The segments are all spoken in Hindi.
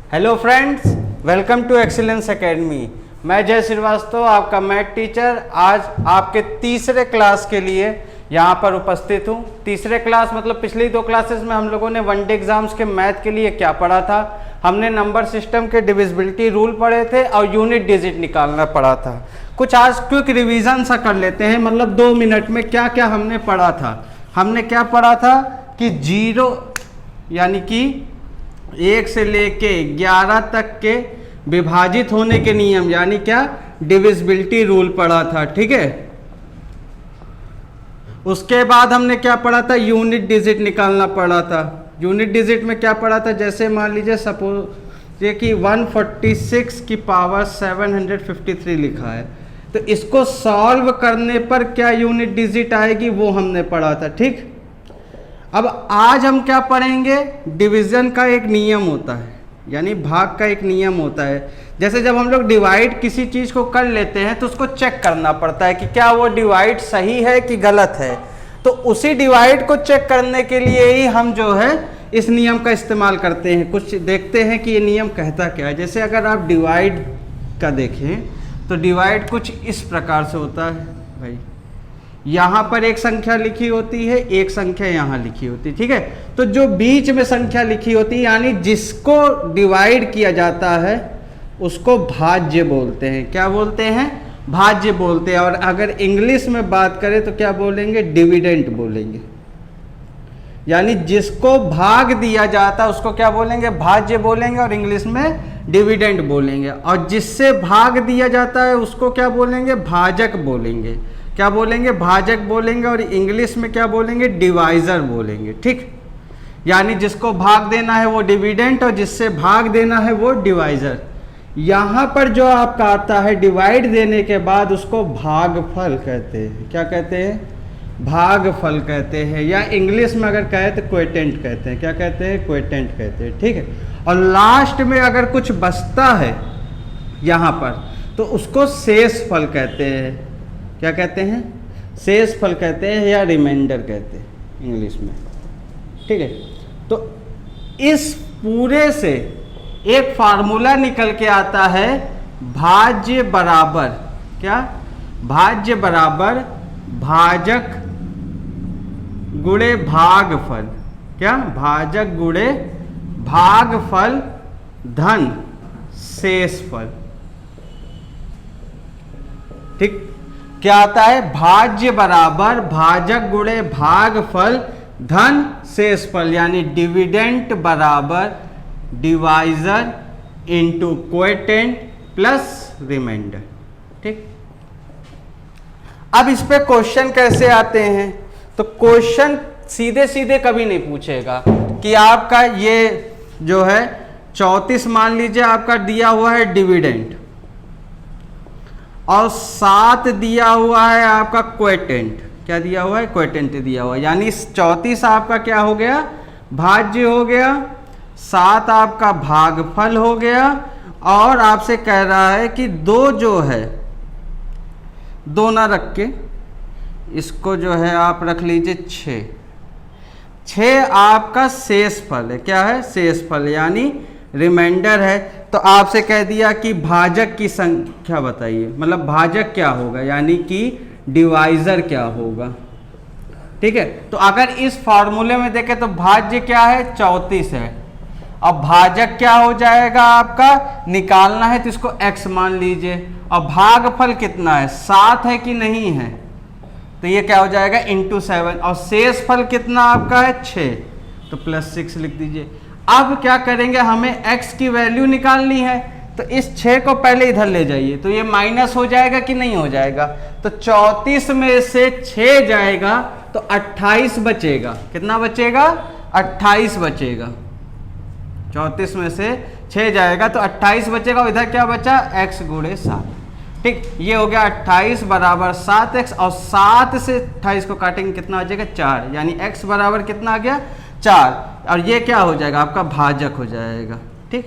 Hello friends, welcome to excellence academy. मैं जय श्रीवास्तव, आपका मैथ टीचर, आज आपके तीसरे क्लास के लिए यहाँ पर उपस्थित हूँ। तीसरे क्लास मतलब पिछली दो क्लासेस में हम लोगों ने वनडे एग्जाम्स के मैथ के लिए क्या पढ़ा था। हमने नंबर सिस्टम के डिविजिबिलिटी रूल पढ़े थे और यूनिट डिजिट निकालना पढ़ा था। कुछ आज क्विक रिवीजन सा कर लेते हैं, मतलब 2 मिनट में क्या क्या हमने पढ़ा था। हमने क्या पढ़ा था कि 0 यानी कि 1 से लेके 11 तक के विभाजित होने के नियम यानी क्या, डिविजिबिलिटी रूल पढ़ा था। ठीक है, उसके बाद हमने क्या पढ़ा था, यूनिट डिजिट निकालना पड़ा था। यूनिट डिजिट में क्या पढ़ा था, जैसे मान लीजिए सपोज ये कि 146 की पावर 753 लिखा है, तो इसको सॉल्व करने पर क्या यूनिट डिजिट आएगी वो हमने पढ़ा था। ठीक, अब आज हम क्या पढ़ेंगे, डिवीजन का एक नियम होता है, यानी भाग का एक नियम होता है। जैसे जब हम लोग डिवाइड किसी चीज़ को कर लेते हैं तो उसको चेक करना पड़ता है कि क्या वो डिवाइड सही है कि गलत है। तो उसी डिवाइड को चेक करने के लिए ही हम जो है इस नियम का इस्तेमाल करते हैं। कुछ देखते हैं कि ये नियम कहता क्या है। जैसे अगर आप डिवाइड का देखें तो डिवाइड कुछ इस प्रकार से होता है भाई, यहाँ पर एक संख्या लिखी होती है, एक संख्या यहाँ लिखी होती है। ठीक है, तो जो बीच में संख्या लिखी होती है यानी जिसको डिवाइड किया जाता है उसको भाज्य बोलते हैं। क्या बोलते हैं, भाज्य बोलते हैं। और अगर इंग्लिश में बात करें तो क्या बोलेंगे, डिविडेंड बोलेंगे। यानी जिसको भाग दिया जाता है उसको क्या बोलेंगे, भाज्य बोलेंगे, और इंग्लिश में डिविडेंड बोलेंगे। और जिससे भाग दिया जाता है उसको क्या बोलेंगे, भाजक बोलेंगे। क्या बोलेंगे, भाजक बोलेंगे। और इंग्लिश में क्या बोलेंगे, डिवाइजर बोलेंगे। ठीक, यानी जिसको भाग देना है वो डिविडेंड और जिससे भाग देना है वो डिवाइजर। यहाँ पर जो आपका आता है डिवाइड देने के बाद उसको भागफल कहते हैं। क्या कहते हैं, भागफल कहते हैं, या इंग्लिश में अगर कहे तो क्वोटिएंट कहते हैं। क्या कहते हैं, क्वोटिएंट कहते हैं। ठीक है, और लास्ट में अगर कुछ बचता है यहाँ पर तो उसको शेषफल कहते हैं। क्या कहते हैं, शेषफल कहते हैं या रिमाइंडर कहते हैं इंग्लिश में। ठीक है, तो इस पूरे से एक फार्मूला निकल के आता है, भाज्य बराबर क्या, भाज्य बराबर भाजक गुणे भागफल। क्या, भाजक गुणे भागफल धन शेषफल। ठीक, क्या आता है, भाज्य बराबर भाजक गुणे भागफल धन शेषफल, यानी डिविडेंड बराबर divisor into quotient plus remainder. ठीक, अब इस पे क्वेश्चन कैसे आते हैं, तो क्वेश्चन सीधे सीधे कभी नहीं पूछेगा कि आपका ये जो है 34 मान लीजिए आपका दिया हुआ है डिविडेंड और 7 दिया हुआ है आपका क्वोटिएंट। क्या दिया हुआ है, क्वोटिएंट दिया हुआ है, यानी 34 आपका क्या हो गया, भाज्य हो गया, 7 आपका भागफल हो गया। और आपसे कह रहा है कि 2 जो है, 2 ना रख के इसको जो है आप रख लीजिए 6 आपका शेषफल है। क्या है, शेषफल यानी रिमाइंडर है। तो आपसे कह दिया कि भाजक की संख्या बताइए, मतलब भाजक क्या होगा, यानी कि डिवाइजर क्या होगा। ठीक है, तो अगर इस फॉर्मूले में देखें तो भाज्य क्या है, 34 है। अब भाजक क्या हो जाएगा आपका, निकालना है तो इसको x मान लीजिए। और भागफल कितना है, 7 है कि नहीं है, तो ये क्या हो जाएगा इंटू 7। और शेषफल कितना आपका है, 6, तो +6 लिख दीजिए। अब क्या करेंगे, हमें x की वैल्यू निकालनी है, तो इस 6 को पहले इधर ले जाइए, तो ये माइनस हो जाएगा कि नहीं हो जाएगा, तो 34 में से 6 जाएगा तो 28 बचेगा। कितना बचेगा, 28 बचेगा। 34 में से 6 जाएगा तो 28 बचेगा। इधर क्या बचा, x गुणे 7। ठीक, ये हो गया 28 बराबर 7x, और 7 से 28 को काटेंगे कितना आ जाएगा, 4, यानी x बराबर कितना आ गया, 4। और ये क्या हो जाएगा, आपका भाजक हो जाएगा। ठीक,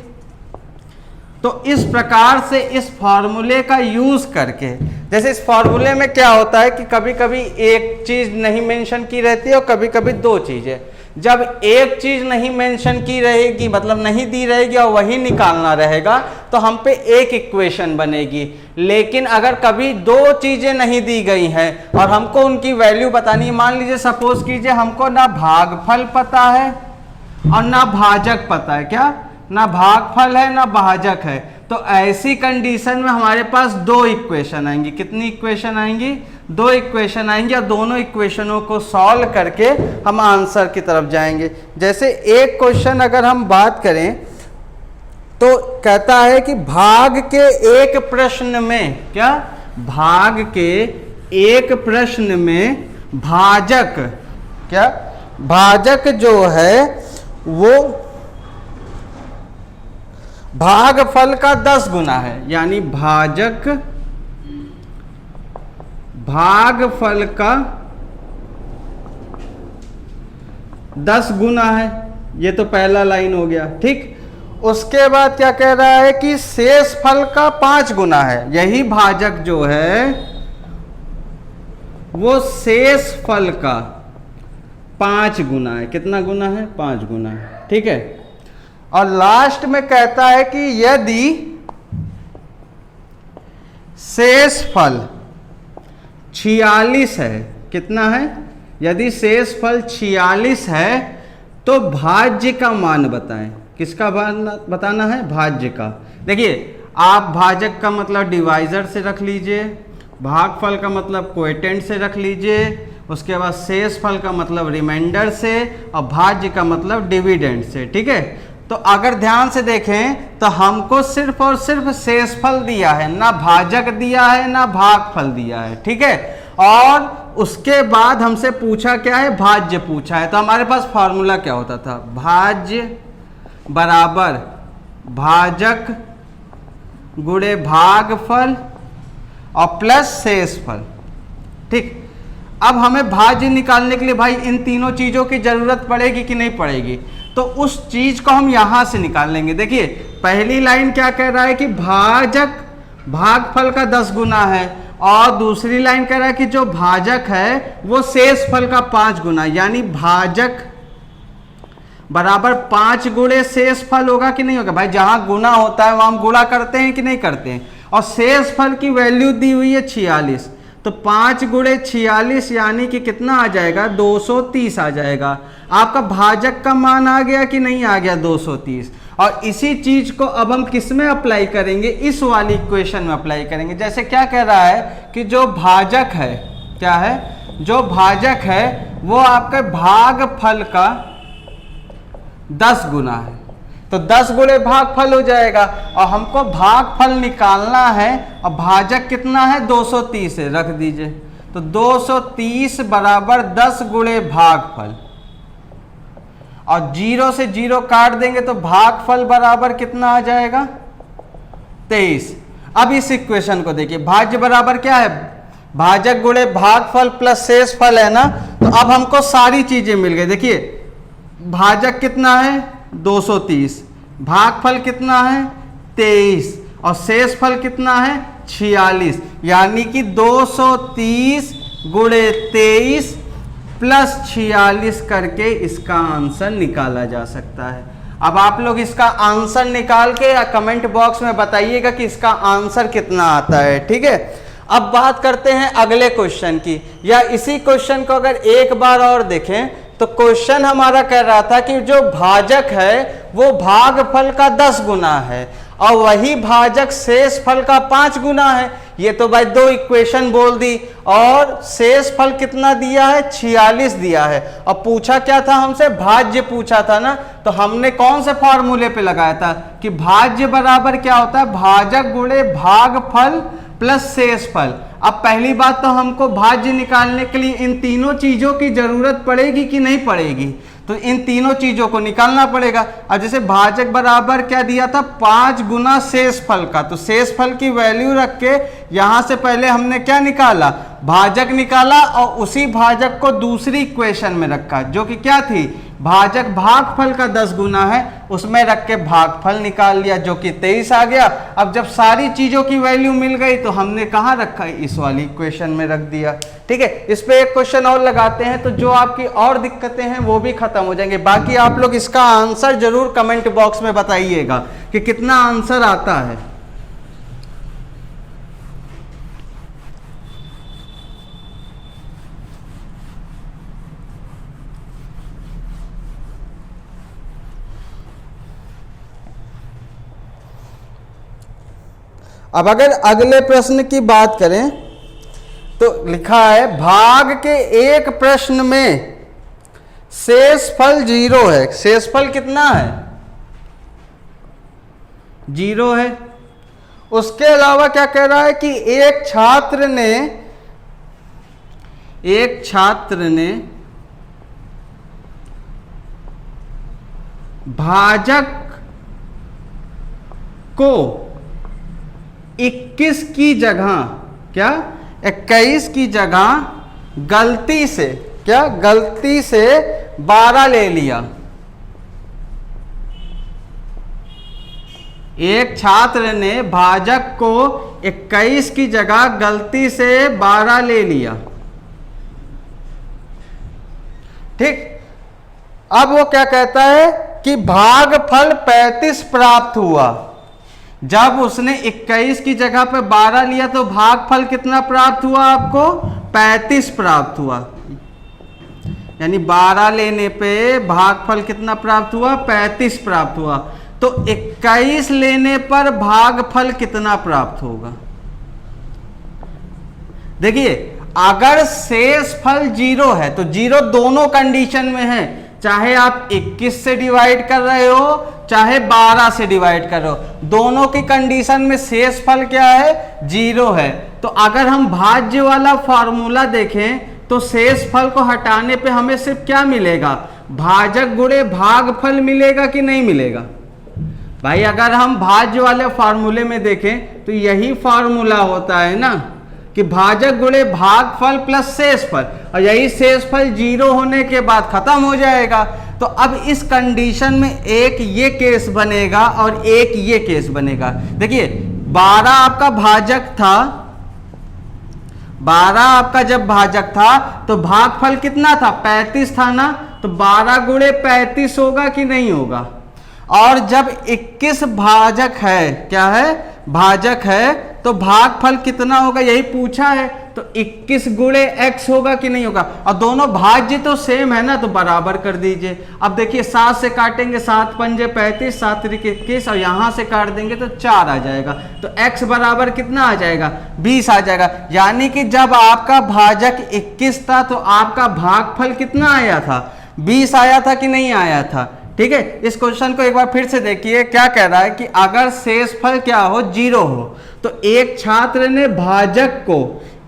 तो इस प्रकार से इस फॉर्मूले का यूज करके, जैसे इस फॉर्मूले में क्या होता है कि कभी कभी एक चीज नहीं मेंशन की रहती है और कभी कभी 2 चीजें। जब एक चीज नहीं मेंशन की रहेगी, मतलब नहीं दी रहेगी और वही निकालना रहेगा, तो हम पे एक इक्वेशन बनेगी। लेकिन अगर कभी दो चीजें नहीं दी गई हैं और हमको उनकी वैल्यू बतानी है, मान लीजिए सपोज कीजिए हमको ना भागफल पता है और ना भाजक पता है, क्या ना भागफल है ना भाजक है, तो ऐसी कंडीशन में हमारे पास दो इक्वेशन आएंगी। कितनी इक्वेशन आएंगी? दो इक्वेशन आएंगी, और दोनों इक्वेशनों को सॉल्व करके हम आंसर की तरफ जाएंगे। जैसे एक क्वेश्चन अगर हम बात करें तो कहता है कि भाग के एक प्रश्न में, क्या भाग के एक प्रश्न में भाजक, क्या भाजक जो है वो भागफल का 10 गुना है, यानी भाजक भागफल का 10 गुना है। ये तो पहला लाइन हो गया, ठीक। उसके बाद क्या कह रहा है कि शेष फल का 5 गुना है। यही भाजक जो है वो शेष फल का 5 गुना है। कितना गुना है? 5 गुना है, ठीक है। और लास्ट में कहता है कि यदि शेष फल 46 है, कितना है? यदि शेष फल 46 है तो भाज्य का मान बताएं। किसका मान बताना है? भाज्य का। देखिए, आप भाजक का मतलब डिवाइजर से रख लीजिए, भागफल का मतलब कोएटेंट से रख लीजिए, उसके बाद शेष फल का मतलब रिमाइंडर से, और भाज्य का मतलब डिविडेंड से, ठीक है। तो अगर ध्यान से देखें तो हमको सिर्फ और सिर्फ शेषफल दिया है, ना भाजक दिया है ना भागफल दिया है, ठीक है। और उसके बाद हमसे पूछा क्या है? भाज्य पूछा है। तो हमारे पास फॉर्मूला क्या होता था? भाज्य बराबर भाजक गुणे भागफल और प्लस शेषफल, ठीक। अब हमें भाज्य निकालने के लिए भाई इन तीनों चीजों की जरूरत पड़ेगी कि नहीं पड़ेगी? तो उस चीज को हम यहां से निकाल लेंगे। देखिए, पहली लाइन क्या कह रहा है कि भाजक भागफल का 10 गुना है, और दूसरी लाइन कह रहा है कि जो भाजक है वो शेष फल का 5 गुना, यानी भाजक बराबर 5 गुणे शेष फल होगा कि नहीं होगा? भाई जहां गुना होता है वहां हम गुणा करते हैं कि नहीं करते हैं? और शेष फल की वैल्यू दी हुई है 46, तो 5 गुणे 46 यानी कि कितना आ जाएगा? 230 आ जाएगा। आपका भाजक का मान आ गया कि नहीं आ गया? 230। और इसी चीज को अब हम किस में अप्लाई करेंगे? इस वाली इक्वेशन में अप्लाई करेंगे। जैसे क्या कह रहा है कि जो भाजक है, क्या है? जो भाजक है वो आपके भागफल का 10 गुना है, तो 10 गुणे भागफल हो जाएगा। और हमको भागफल निकालना है, और भाजक कितना है? 230 है, रख दीजिए। तो 230 बराबर 10 गुणे भागफल, और 0 से 0 काट देंगे तो भागफल बराबर कितना आ जाएगा? 23। अब इस इक्वेशन को देखिए, भाज्य बराबर क्या है? भाजक गुणे भागफल प्लस शेष फल है ना। तो अब हमको सारी चीजें मिल गई। देखिए, भाजक कितना है? 230, भागफल कितना है? 23, और शेष फल कितना है? 46, यानी कि 230 गुणे 23 प्लस 46 करके इसका आंसर निकाला जा सकता है। अब आप लोग इसका आंसर निकाल के या कमेंट बॉक्स में बताइएगा कि इसका आंसर कितना आता है, ठीक है। अब बात करते हैं अगले क्वेश्चन की, या इसी क्वेश्चन को अगर एक बार और देखें तो क्वेश्चन हमारा कह रहा था कि जो भाजक है वो भागफल का 10 गुना है, और वही भाजक शेष फल का 5 गुना है। ये तो भाई दो इक्वेशन बोल दी, और शेष फल कितना दिया है? 46 दिया है। और पूछा क्या था हमसे? भाज्य पूछा था ना। तो हमने कौन से फॉर्मूले पे लगाया था कि भाज्य बराबर क्या होता है? भाजक गुणे भागफल प्लस शेष फल। अब पहली बात तो हमको भाज्य निकालने के लिए इन तीनों चीजों की जरूरत पड़ेगी कि नहीं पड़ेगी? तो इन तीनों चीजों को निकालना पड़ेगा। अब जैसे भाजक बराबर क्या दिया था? 5 गुना शेष फल का, तो शेष फल की वैल्यू रख के यहां से पहले हमने क्या निकाला? भाजक निकाला, और उसी भाजक को दूसरी इक्वेशन में रखा, जो कि क्या थी? भाजक भागफल का 10 गुना है, उसमें रख के भागफल निकाल लिया जो कि 23 आ गया। अब जब सारी चीजों की वैल्यू मिल गई तो हमने कहाँ रखा, इस वाली इक्वेशन में रख दिया। ठीक है, इस पे एक क्वेश्चन और लगाते हैं तो जो आपकी और दिक्कतें हैं वो भी खत्म हो जाएंगे। बाकी आप लोग इसका आंसर जरूर कमेंट बॉक्स में बताइएगा कि कितना आंसर आता है। अब अगर अगले प्रश्न की बात करें तो लिखा है भाग के एक प्रश्न में शेषफल 0 है। शेषफल कितना है, 0 है। उसके अलावा क्या कह रहा है कि एक छात्र ने भाजक को 21 की जगह, क्या 21 की जगह गलती से 12 ले लिया। एक छात्र ने भाजक को 21 की जगह गलती से 12 ले लिया। ठीक, अब वो क्या कहता है कि भागफल 35 प्राप्त हुआ। जब उसने 21 की जगह पे 12 लिया तो भागफल कितना प्राप्त हुआ आपको, 35 प्राप्त हुआ। यानी 12 लेने पे भागफल कितना प्राप्त हुआ, 35 प्राप्त हुआ। तो 21 लेने पर भागफल कितना प्राप्त होगा। देखिए अगर शेषफल 0 है तो 0 दोनों कंडीशन में है, चाहे आप 21 से डिवाइड कर रहे हो चाहे 12 से डिवाइड कर रहे हो, दोनों की कंडीशन में शेषफल क्या है, 0 है। तो अगर हम भाज्य वाला फॉर्मूला देखें तो शेषफल को हटाने पे हमें सिर्फ क्या मिलेगा, भाजक गुणे भागफल मिलेगा कि नहीं मिलेगा। भाई अगर हम भाज्य वाले फॉर्मूले में देखें तो यही फॉर्मूला होता है ना कि भाजक गुणे भागफल प्लस शेषफल, और यही शेषफल 0 होने के बाद खत्म हो जाएगा। तो अब इस कंडीशन में एक ये केस बनेगा और एक ये केस बनेगा। देखिए 12 आपका भाजक था, 12 आपका जब भाजक था तो भागफल कितना था, 35 था ना, तो 12 गुणे 35 होगा कि नहीं होगा। और जब 21 भाजक है, क्या है, भाजक है, तो भागफल कितना होगा, यही पूछा है, तो 21 गुणे x होगा कि नहीं होगा। और दोनों भाज्य तो सेम है ना, तो बराबर कर दीजिए। अब देखिए 7 से काटेंगे, 7 पंजे 35, 7 त्रिक 21, और यहां से काट देंगे तो 4 आ जाएगा। तो x बराबर कितना आ जाएगा, 20 आ जाएगा। यानी कि जब आपका भाजक 21 था तो आपका भागफल कितना आया था, 20 आया था कि नहीं आया था। ठीक है, इस क्वेश्चन को एक बार फिर से देखिए, क्या कह रहा है कि अगर शेषफल क्या हो, 0 हो, तो एक छात्र ने भाजक को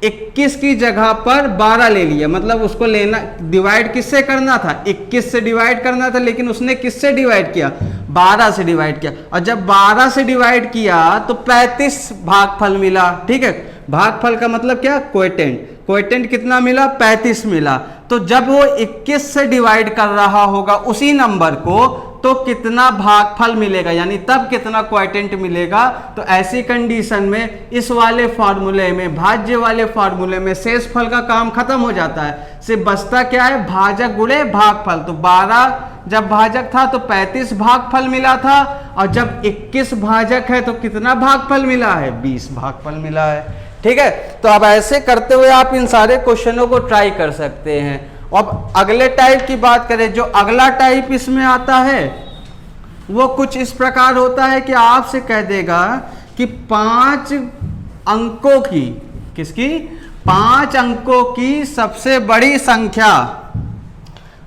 21 की जगह पर 12 ले लिया। मतलब उसको लेना, डिवाइड किससे करना था, 21 से डिवाइड करना था, लेकिन उसने किससे डिवाइड किया, 12 से डिवाइड किया। और जब 12 से डिवाइड किया तो 35 भागफल मिला। ठीक है, भागफल का मतलब क्या, क्वोटिएंट, क्वोटिएंट कितना मिला, 35 मिला। तो जब वो 21 से डिवाइड कर रहा होगा उसी नंबर को, तो कितना भागफल मिलेगा, यानी तब कितना क्वोटिएंट मिलेगा। तो ऐसी कंडीशन में इस वाले फॉर्मूले में, भाज्य वाले फॉर्मूले में शेषफल का काम खत्म हो जाता है। सिर्फ बचता क्या है, भाजक गुणे भागफल। तो 12 जब भाजक था तो 35 भागफल मिला था, और जब 21 भाजक है तो कितना भागफल मिला है, 20 भागफल मिला है। ठीक है, तो अब ऐसे करते हुए आप इन सारे क्वेश्चनों को ट्राई कर सकते हैं। अब अगले टाइप की बात करें, जो अगला टाइप इसमें आता है वो कुछ इस प्रकार होता है कि आपसे कह देगा कि 5 अंकों की, किसकी, 5 अंकों की सबसे बड़ी संख्या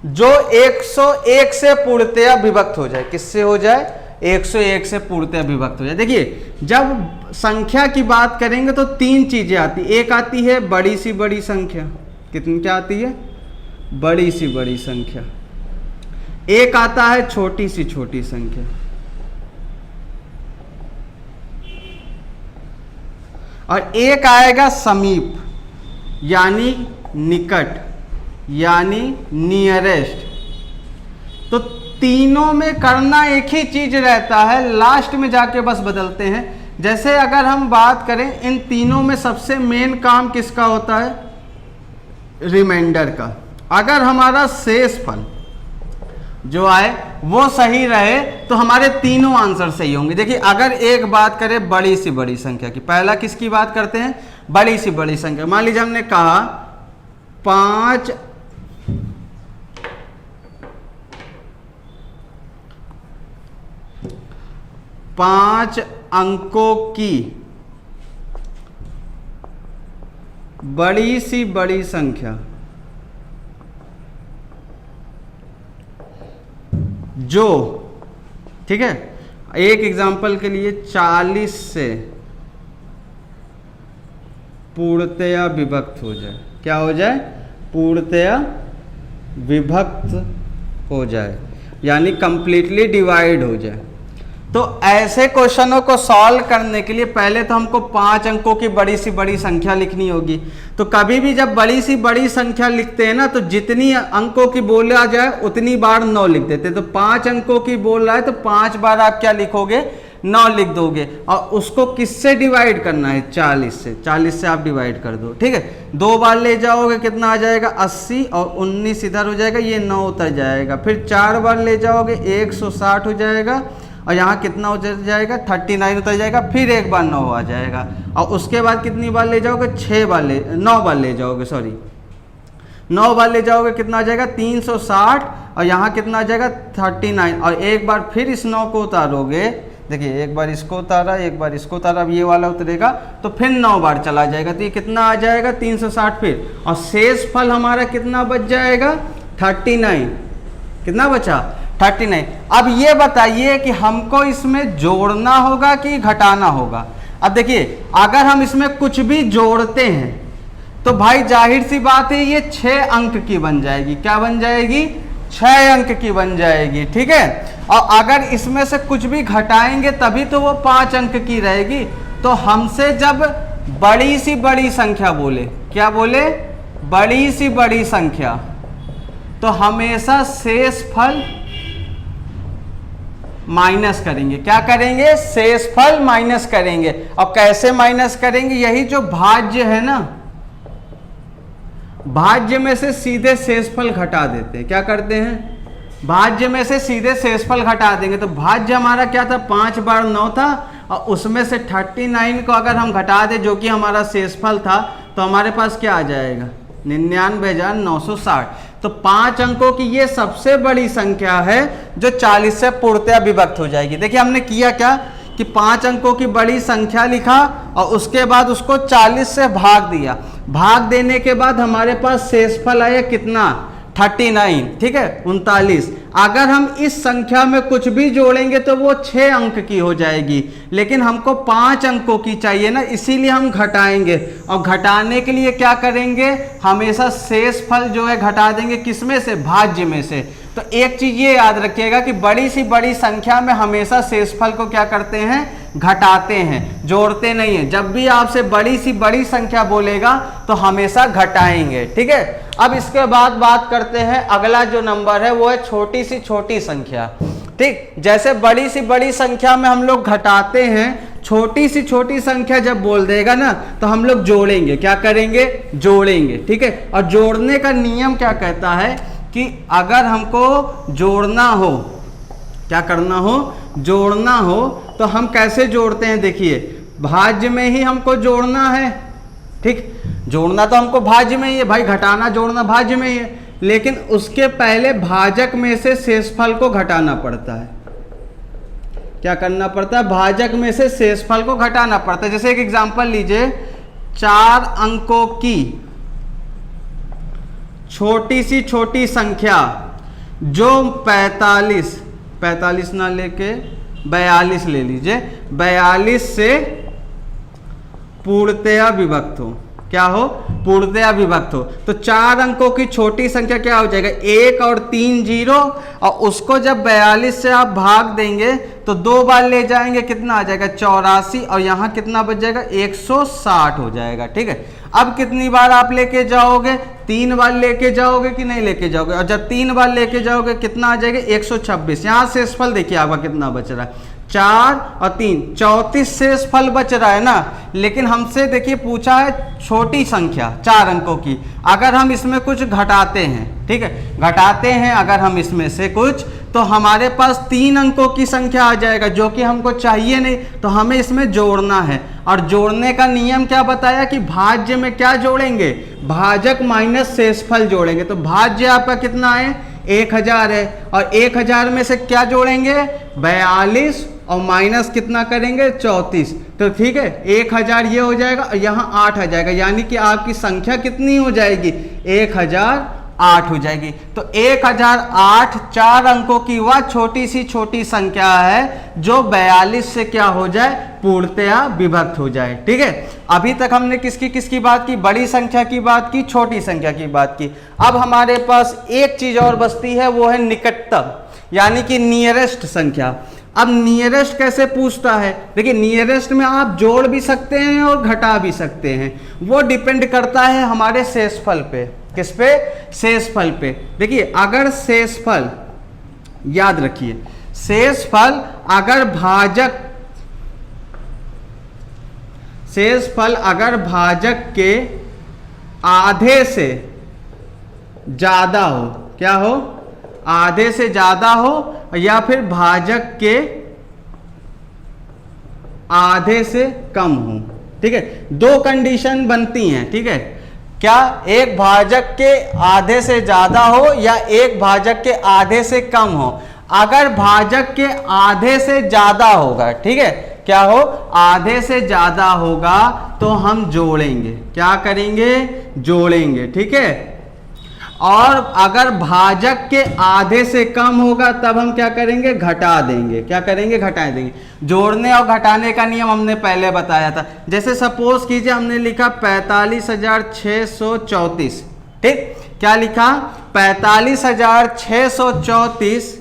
जो 101 से पूर्णतया विभक्त हो जाए। किससे हो जाए, 101 से पूर्णतया विभक्त हो जाए। देखिए जब संख्या की बात करेंगे तो 3 चीजें आती, एक आती है बड़ी सी बड़ी संख्या, कितनी क्या आती है, बड़ी सी बड़ी संख्या। एक आता है छोटी सी छोटी संख्या, और एक आएगा समीप, यानी निकट, यानी नियरेस्ट। तो तीनों में करना एक ही चीज रहता है, लास्ट में जाके बस बदलते हैं। जैसे अगर हम बात करें इन तीनों में सबसे मेन काम किसका होता है, रिमाइंडर का। अगर हमारा शेष फल जो आए वो सही रहे तो हमारे तीनों आंसर सही होंगे। देखिए अगर एक बात करें बड़ी सी बड़ी संख्या की, पहला किसकी बात करते हैं, बड़ी सी बड़ी संख्या। मान लीजिए हमने कहा 5 अंकों की बड़ी सी बड़ी संख्या जो, ठीक है, एक एग्जांपल के लिए 40 से पूर्णतया विभक्त हो जाए। क्या हो जाए, पूर्णतया विभक्त हो जाए, यानी कंप्लीटली डिवाइड हो जाए। तो ऐसे क्वेश्चनों को सॉल्व करने के लिए पहले तो हमको 5 अंकों की बड़ी सी बड़ी संख्या लिखनी होगी। तो कभी भी जब बड़ी सी बड़ी संख्या लिखते हैं ना, तो जितनी अंकों की बोला जाए उतनी बार 9 लिख देते। तो 5 अंकों की बोल रहा है तो 5 बार आप क्या लिखोगे, 9 लिख दोगे। और उसको किससे डिवाइड करना है, 40 से। 40 से आप डिवाइड कर दो, ठीक है। 2 बार ले जाओगे कितना आ जाएगा, 80, और 19 इधर हो जाएगा, ये 9 उतर जाएगा। फिर 4 बार ले जाओगे 160 हो जाएगा, और यहाँ कितना उतर जाएगा, 39 उतर जाएगा। फिर एक बार 9 आ जाएगा, और उसके बाद कितनी बार ले जाओगे, 9 बार ले जाओगे, सॉरी 9 बार ले जाओगे, कितना आ जाएगा 360, और यहाँ कितना आ जाएगा 39, और एक बार फिर इस 9 को उतारोगे। देखिए एक बार इसको उतारा, एक बार इसको उतारा, अब ये वाला उतरेगा तो फिर 9 बार चला जाएगा, तो ये कितना आ जाएगा 360 फिर, और शेष फल हमारा कितना बच जाएगा 39। कितना बचा, 39। अब ये बताइए कि हमको इसमें जोड़ना होगा कि घटाना होगा। अब देखिए अगर हम इसमें कुछ भी जोड़ते हैं तो भाई जाहिर सी बात है ये 6 अंक की बन जाएगी। क्या बन जाएगी, 6 अंक की बन जाएगी, ठीक है। और अगर इसमें से कुछ भी घटाएंगे तभी तो वो 5 अंक की रहेगी। तो हमसे जब बड़ी सी बड़ी संख्या बोले, क्या बोले, बड़ी सी बड़ी संख्या, तो हमेशा शेष फल माइनस करेंगे। क्या करेंगे, शेष फल माइनस करेंगे। और कैसे माइनस करेंगे, यही जो भाज्य है ना, भाज्य में से सीधे शेषफल घटा देते हैं। क्या करते हैं, भाज्य में से सीधे शेषफल घटा देंगे। तो भाज्य हमारा क्या था, 5 बार 9 था, और उसमें से 39 को अगर हम घटा दें जो कि हमारा शेषफल था, तो हमारे पास क्या आ जाएगा, 99,960। तो 5 अंकों की ये सबसे बड़ी संख्या है जो 40 से पूर्णतया विभक्त हो जाएगी। देखिए हमने किया क्या कि 5 अंकों की बड़ी संख्या लिखा और उसके बाद उसको 40 से भाग दिया। भाग देने के बाद हमारे पास शेषफल आया कितना, 39, ठीक है, 39। अगर हम इस संख्या में कुछ भी जोड़ेंगे तो वो 6 अंक की हो जाएगी, लेकिन हमको 5 अंकों की चाहिए ना, इसीलिए हम घटाएंगे। और घटाने के लिए क्या करेंगे, हमेशा शेषफल जो है घटा देंगे, किसमें से, भाज्य में से। तो एक चीज ये याद रखिएगा कि बड़ी सी बड़ी संख्या में हमेशा शेषफल को क्या करते हैं, घटाते हैं, जोड़ते नहीं है। जब भी आपसे बड़ी सी बड़ी संख्या बोलेगा तो हमेशा घटाएंगे, ठीक है। अब इसके बाद बात करते हैं, अगला जो नंबर है वो है छोटी सी छोटी संख्या, ठीक। जैसे बड़ी सी बड़ी संख्या में हम लोग घटाते हैं, छोटी सी छोटी संख्या जब बोल देगा ना तो हम लोग जोड़ेंगे। क्या करेंगे, जोड़ेंगे, ठीक है। और जोड़ने का नियम क्या कहता है कि अगर हमको जोड़ना हो, क्या करना हो, जोड़ना हो, तो हम कैसे जोड़ते हैं, देखिए भाज्य में ही हमको जोड़ना है, ठीक। जोड़ना तो हमको भाज्य में ही है भाई, घटाना जोड़ना भाज्य में ही है, लेकिन उसके पहले भाजक में से शेषफल को घटाना पड़ता है। क्या करना पड़ता है, भाजक में से शेषफल को घटाना पड़ता है। जैसे एक एग्जांपल लीजिए, 4 अंकों की छोटी सी छोटी संख्या जो 45 ना लेके 42 ले लीजिए, 42 से पूर्णतया विभक्त हो। क्या हो, पूर्णतया विभक्त हो। तो 4 अंकों की छोटी संख्या क्या हो जाएगा, 1 और 3 0, और उसको जब 42 से आप भाग देंगे तो 2 बार ले जाएंगे, कितना आ जाएगा 84, और यहाँ कितना बच जाएगा 160 हो जाएगा। ठीक है, अब कितनी बार आप लेके जाओगे, 3 बार लेके जाओगे कि नहीं लेके जाओगे, और जब 3 बार लेके जाओगे कितना आ जाएगा 126। यहाँ शेषफल देखिए आपका कितना बच रहा है, 4 और 3 34 शेषफल बच रहा है ना। लेकिन हमसे देखिए पूछा है छोटी संख्या 4 अंकों की, अगर हम इसमें कुछ घटाते हैं, ठीक है, घटाते हैं अगर हम इसमें से कुछ, तो हमारे पास 3 अंकों की संख्या आ जाएगा, जो कि हमको चाहिए नहीं, तो हमें इसमें जोड़ना है। और जोड़ने का नियम क्या बताया कि भाज्य में क्या जोड़ेंगे, भाजक माइनस शेषफल जोड़ेंगे। तो भाज्य आपका कितना है 1000 है, और 1000 में से क्या जोड़ेंगे 42, और माइनस कितना करेंगे 34। तो ठीक है, 1000 ये हो जाएगा, और यहाँ 8 आ जाएगा, यानी कि आपकी संख्या कितनी हो जाएगी 1008 हो जाएगी। तो 1008 4 अंकों की वह छोटी सी छोटी संख्या है जो 42 से क्या हो जाए, पूर्णतया विभक्त हो जाए। ठीक है, अभी तक हमने किसकी किसकी बात की, बड़ी संख्या की बात की, छोटी संख्या की बात की। अब हमारे पास एक चीज और बचती है, वो है निकटतम, यानी कि नियरेस्ट संख्या। अब नियरेस्ट कैसे पूछता है, देखिए नियरेस्ट में आप जोड़ भी सकते हैं और घटा भी सकते हैं, वो डिपेंड करता है हमारे शेषफल पे। किस पे, शेषफल पे। देखिए अगर शेषफल, याद रखिए शेषफल अगर भाजक, शेषफल अगर भाजक के आधे से ज्यादा हो, क्या हो, आधे से ज्यादा हो, या फिर भाजक के आधे से कम हो। ठीक है, 2 कंडीशन बनती हैं। ठीक है, क्या, एक भाजक के आधे से ज्यादा हो या एक भाजक के आधे से कम हो। अगर भाजक के आधे से ज्यादा होगा, ठीक है, क्या हो, आधे से ज्यादा होगा, तो हम जोड़ेंगे, क्या करेंगे, जोड़ेंगे। ठीक है, और अगर भाजक के आधे से कम होगा तब हम क्या करेंगे, घटा देंगे। क्या करेंगे, घटा देंगे। जोड़ने और घटाने का नियम हमने पहले बताया था। जैसे सपोज कीजिए हमने लिखा 45,634, ठीक, क्या लिखा, 45,634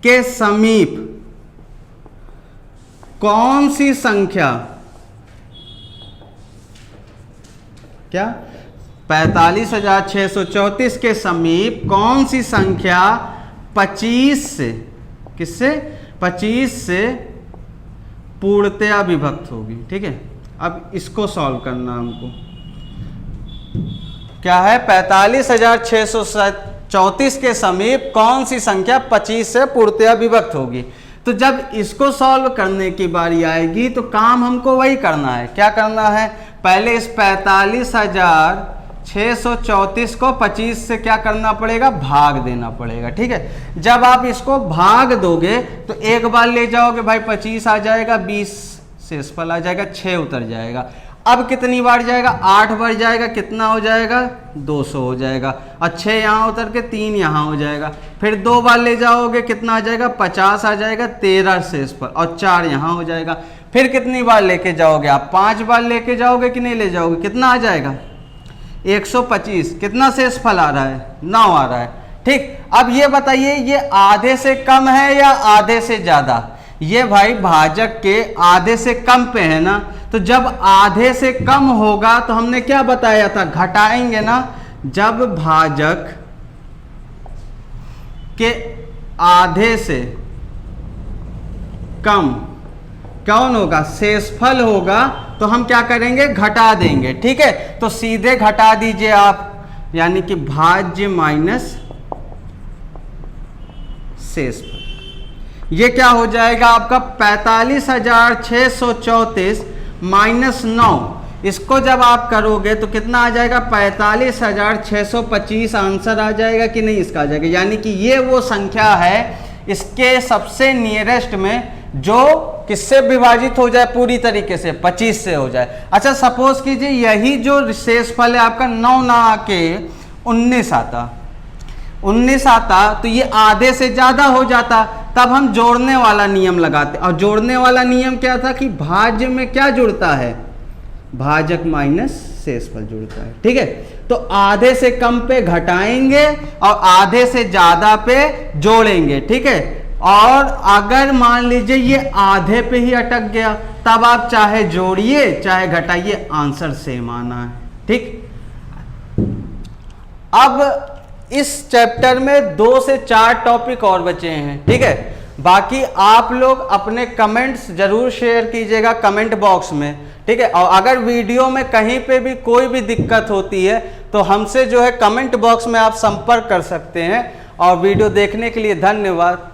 के समीप कौन सी संख्या, क्या, 45,634 के समीप कौन सी संख्या 25 से, किससे, 25 से पूर्णतया विभक्त होगी। ठीक है, अब इसको सॉल्व करना हमको, क्या है, 45,634 के समीप कौन सी संख्या 25 से पूर्णतया विभक्त होगी। तो जब इसको सॉल्व करने की बारी आएगी तो काम हमको वही करना है। क्या करना है, पहले इस 45,634 को 25 से क्या करना पड़ेगा, भाग देना पड़ेगा। ठीक है, जब आप इसको भाग दोगे तो एक बार ले जाओगे भाई 25 आ जाएगा, 20 शेषफल आ जाएगा, 6 उतर जाएगा। अब कितनी बार जाएगा, 8 बार जाएगा, कितना हो जाएगा 200 हो जाएगा, और 6 यहाँ उतर के 3 यहाँ हो जाएगा। फिर 2 बार ले जाओगे कितना आ जाएगा, 50 आ जाएगा, 13 शेषफल, और 4 यहाँ हो जाएगा। फिर कितनी बार लेके जाओगे आप, 5 बार लेके जाओगे कि नहीं ले जाओगे, कितना आ जाएगा 125, कितना शेषफल आ रहा है 9 आ रहा है। ठीक, अब ये बताइए ये आधे से कम है या आधे से ज्यादा, ये भाई भाजक के आधे से कम पे है ना। तो जब आधे से कम होगा तो हमने क्या बताया था, घटाएंगे ना। जब भाजक के आधे से कम कौन होगा, शेषफल होगा, तो हम क्या करेंगे, घटा देंगे। ठीक है, तो सीधे घटा दीजिए आप, यानी कि भाज्य माइनस शेषफल, ये क्या हो जाएगा आपका 45,634 माइनस 9। इसको जब आप करोगे तो कितना आ जाएगा, 45,625 आंसर आ जाएगा कि नहीं, इसका आ जाएगा। यानी कि ये वो संख्या है इसके सबसे नियरेस्ट में जो किससे विभाजित हो जाए, पूरी तरीके से 25 से हो जाए। अच्छा सपोज कीजिए यही जो शेषफल है आपका 9 ना आके 19 आता, 19 आता, तो ये आधे से ज्यादा हो जाता, तब हम जोड़ने वाला नियम लगाते। और जोड़ने वाला नियम क्या था कि भाज्य में क्या जुड़ता है, भाजक माइनस शेषफल जुड़ता है। ठीक है, तो आधे से कम पे घटाएंगे और आधे से ज्यादा पे जोड़ेंगे। ठीक है, और अगर मान लीजिए ये आधे पे ही अटक गया, तब आप चाहे जोड़िए चाहे घटाइए, आंसर सेम आना है। ठीक, अब इस चैप्टर में 2 से 4 टॉपिक और बचे हैं। ठीक है, बाकी आप लोग अपने कमेंट्स जरूर शेयर कीजिएगा कमेंट बॉक्स में। ठीक है, और अगर वीडियो में कहीं पे भी कोई भी दिक्कत होती है तो हमसे जो है कमेंट बॉक्स में आप संपर्क कर सकते हैं। और वीडियो देखने के लिए धन्यवाद।